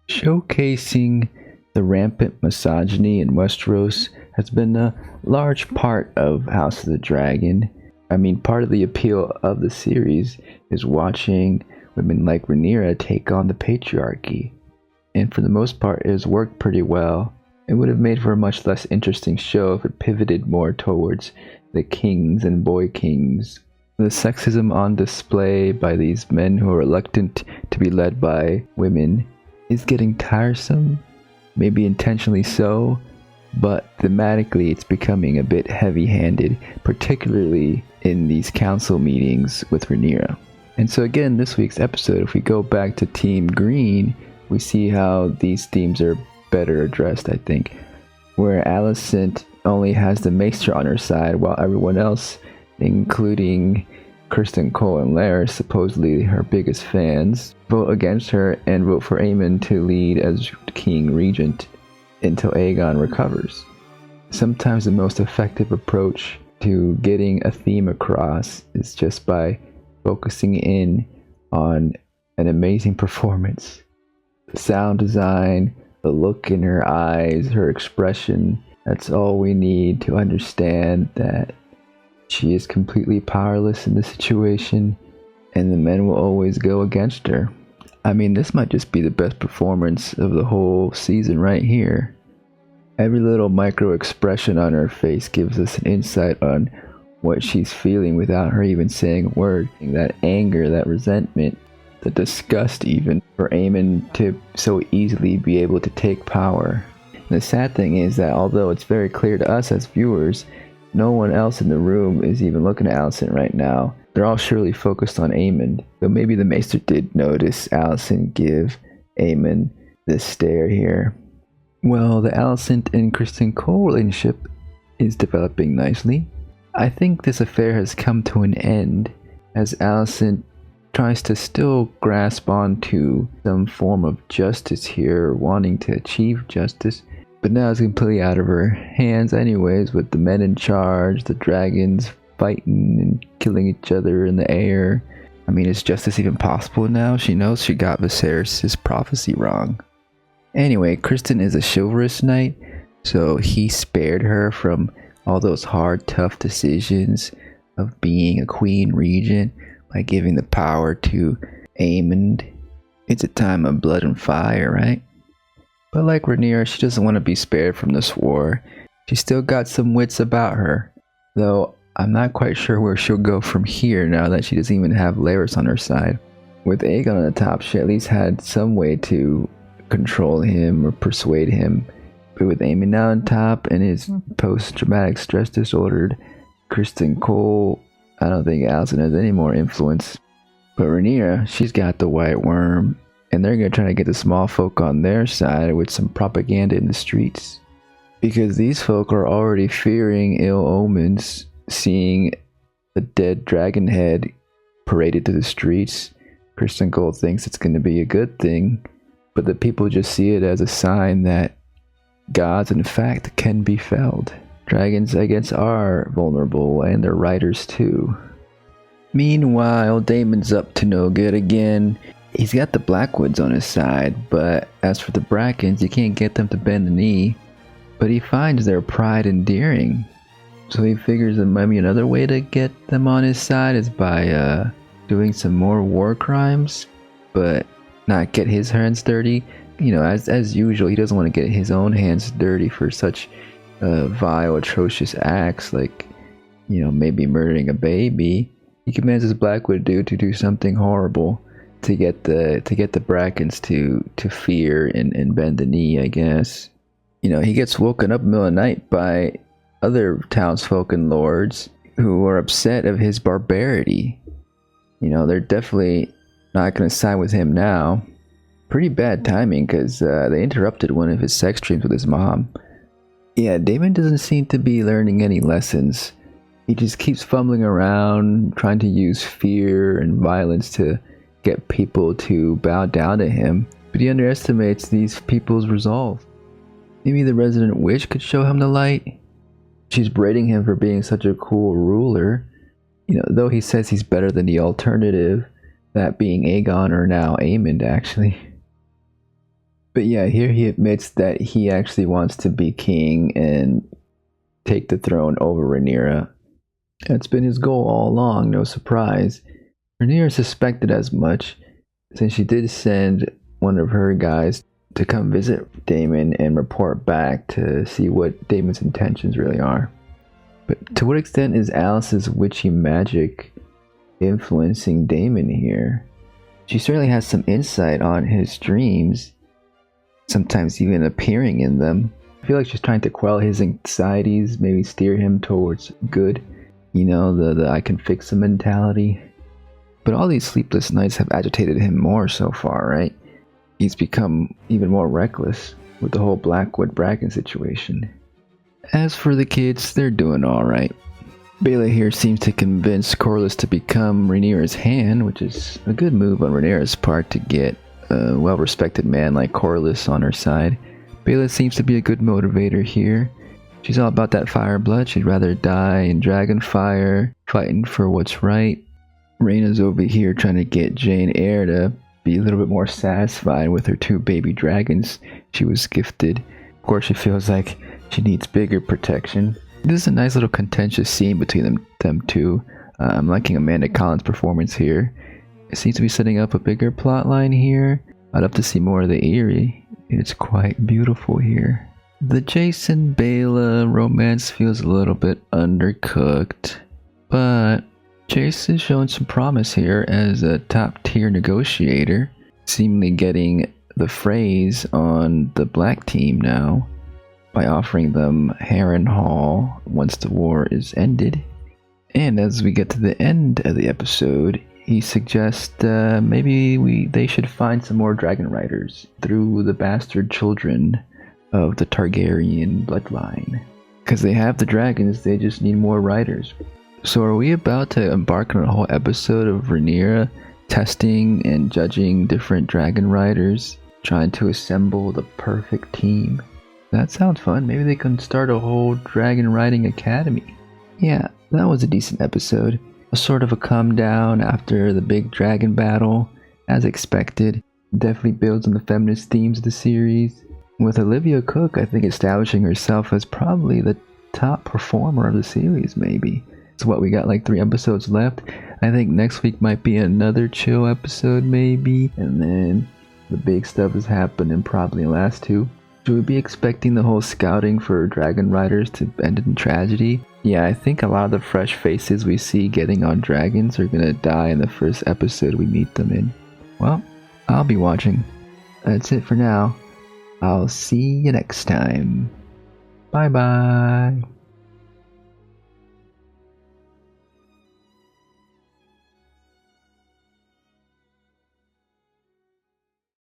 Showcasing the rampant misogyny in Westeros has been a large part of House of the Dragon. I mean, part of the appeal of the series is watching women like Rhaenyra take on the patriarchy. And for the most part, it has worked pretty well. It would have made for a much less interesting show if it pivoted more towards the kings and boy kings. The sexism on display by these men who are reluctant to be led by women is getting tiresome, maybe intentionally so, but thematically it's becoming a bit heavy-handed, particularly in these council meetings with Rhaenyra. And so again, this week's episode, if we go back to Team Green, we see how these themes are better addressed, I think. Where Alicent only has the Maester on her side, while everyone else, including Criston Cole and Larys, supposedly her biggest fans, vote against her and vote for Aemon to lead as King Regent until Aegon recovers. Sometimes the most effective approach to getting a theme across is just by focusing in on an amazing performance. The sound design, the look in her eyes, her expression, that's all we need to understand that she is completely powerless in this situation, and the men will always go against her. I mean, this might just be the best performance of the whole season right here. Every little micro expression on her face gives us an insight on what she's feeling without her even saying a word. That anger, that resentment, the disgust even, for Aemon to so easily be able to take power. And the sad thing is that although it's very clear to us as viewers, no one else in the room is even looking at Alicent right now. They're all surely focused on Aemon. Though maybe the Maester did notice Alicent give Aemon this stare here. Well, the Alicent and Criston Cole relationship is developing nicely. I think this affair has come to an end as Alicent tries to still grasp onto some form of justice here, wanting to achieve justice. But now it's completely out of her hands anyways, with the men in charge, the dragons fighting and killing each other in the air. I mean, is justice even possible now? She knows she got Viserys' prophecy wrong. Anyway, Criston is a chivalrous knight, so he spared her from all those hard, tough decisions of being a queen regent by giving the power to Aemon. It's a time of blood and fire, right? But like Rhaenyra, she doesn't want to be spared from this war. She's still got some wits about her, though I'm not quite sure where she'll go from here now that she doesn't even have Larys on her side. With Aegon on the top, she at least had some way to control him or persuade him. But with Aemon now on top and his post-traumatic stress disordered Criston Cole, I don't think Alicent has any more influence. But Rhaenyra, she's got the white worm, and they're going to try to get the small folk on their side with some propaganda in the streets. Because these folk are already fearing ill omens, seeing a dead dragon head paraded through the streets. Criston Cole thinks it's going to be a good thing, but the people just see it as a sign that gods, in fact, can be felled. Dragons, I guess, are vulnerable, and they're riders too. Meanwhile, Daemon's up to no good again. He's got the Blackwoods on his side, but as for the Brackens, you can't get them to bend the knee. But he finds their pride endearing. So he figures that maybe another way to get them on his side is by doing some more war crimes, but not get his hands dirty. You know, as usual, he doesn't want to get his own hands dirty for such vile, atrocious acts, like, you know, maybe murdering a baby. He commands his Blackwood dude to do something horrible to get the Brackens to fear and bend the knee, I guess. You know, he gets woken up in the middle of the night by other townsfolk and lords who are upset of his barbarity. You know, they're definitely not going to side with him now. Pretty bad timing, because they interrupted one of his sex dreams with his mom. Yeah, Daemon doesn't seem to be learning any lessons. He just keeps fumbling around, trying to use fear and violence to get people to bow down to him. But he underestimates these people's resolve. Maybe the resident witch could show him the light. She's berating him for being such a cool ruler. You know, though he says he's better than the alternative, that being Aegon or now Aemond, actually. But yeah, here he admits that he actually wants to be king and take the throne over Rhaenyra. That's been his goal all along, no surprise. Rhaenyra suspected as much, since she did send one of her guys to come visit Daemon and report back to see what Daemon's intentions really are. But to what extent is Alice's witchy magic influencing Daemon here? She certainly has some insight on his dreams, sometimes even appearing in them. I feel like she's trying to quell his anxieties, maybe steer him towards good. You know, the I can fix him mentality. But all these sleepless nights have agitated him more so far, right? He's become even more reckless with the whole Blackwood Bracken situation. As for the kids, they're doing alright. Baela here seems to convince Corlys to become Rhaenyra's hand, which is a good move on Rhaenyra's part to get a well-respected man like Corlys on her side. Baela seems to be a good motivator here. She's all about that fire blood. She'd rather die in dragon fire, fighting for what's right. Rhaena's over here trying to get Jane Eyre to be a little bit more satisfied with her 2 baby dragons she was gifted. Of course, she feels like she needs bigger protection. This is a nice little contentious scene between them two. I'm liking Amanda Collins' performance here. It seems to be setting up a bigger plot line here. I'd love to see more of the Eyrie. It's quite beautiful here. The Jason Baela romance feels a little bit undercooked, but Jace is showing some promise here as a top-tier negotiator, seemingly getting the phrase on the black team now by offering them Harrenhal once the war is ended. And as we get to the end of the episode, he suggests maybe they should find some more dragon riders through the bastard children of the Targaryen bloodline. Because they have the dragons, they just need more riders. So are we about to embark on a whole episode of Rhaenyra testing and judging different dragon riders, trying to assemble the perfect team? That sounds fun. Maybe they can start a whole dragon riding academy. Yeah, that was a decent episode. A sort of a calm down after the big dragon battle, as expected. Definitely builds on the feminist themes of the series. With Olivia Cook, I think, establishing herself as probably the top performer of the series, maybe. So what, we got like 3 episodes left? I think next week might be another chill episode, maybe. And then the big stuff is happening probably in the last 2. Should we be expecting the whole scouting for dragon riders to end in tragedy? Yeah, I think a lot of the fresh faces we see getting on dragons are gonna die in the first episode we meet them in. Well, I'll be watching. That's it for now. I'll see you next time. Bye bye.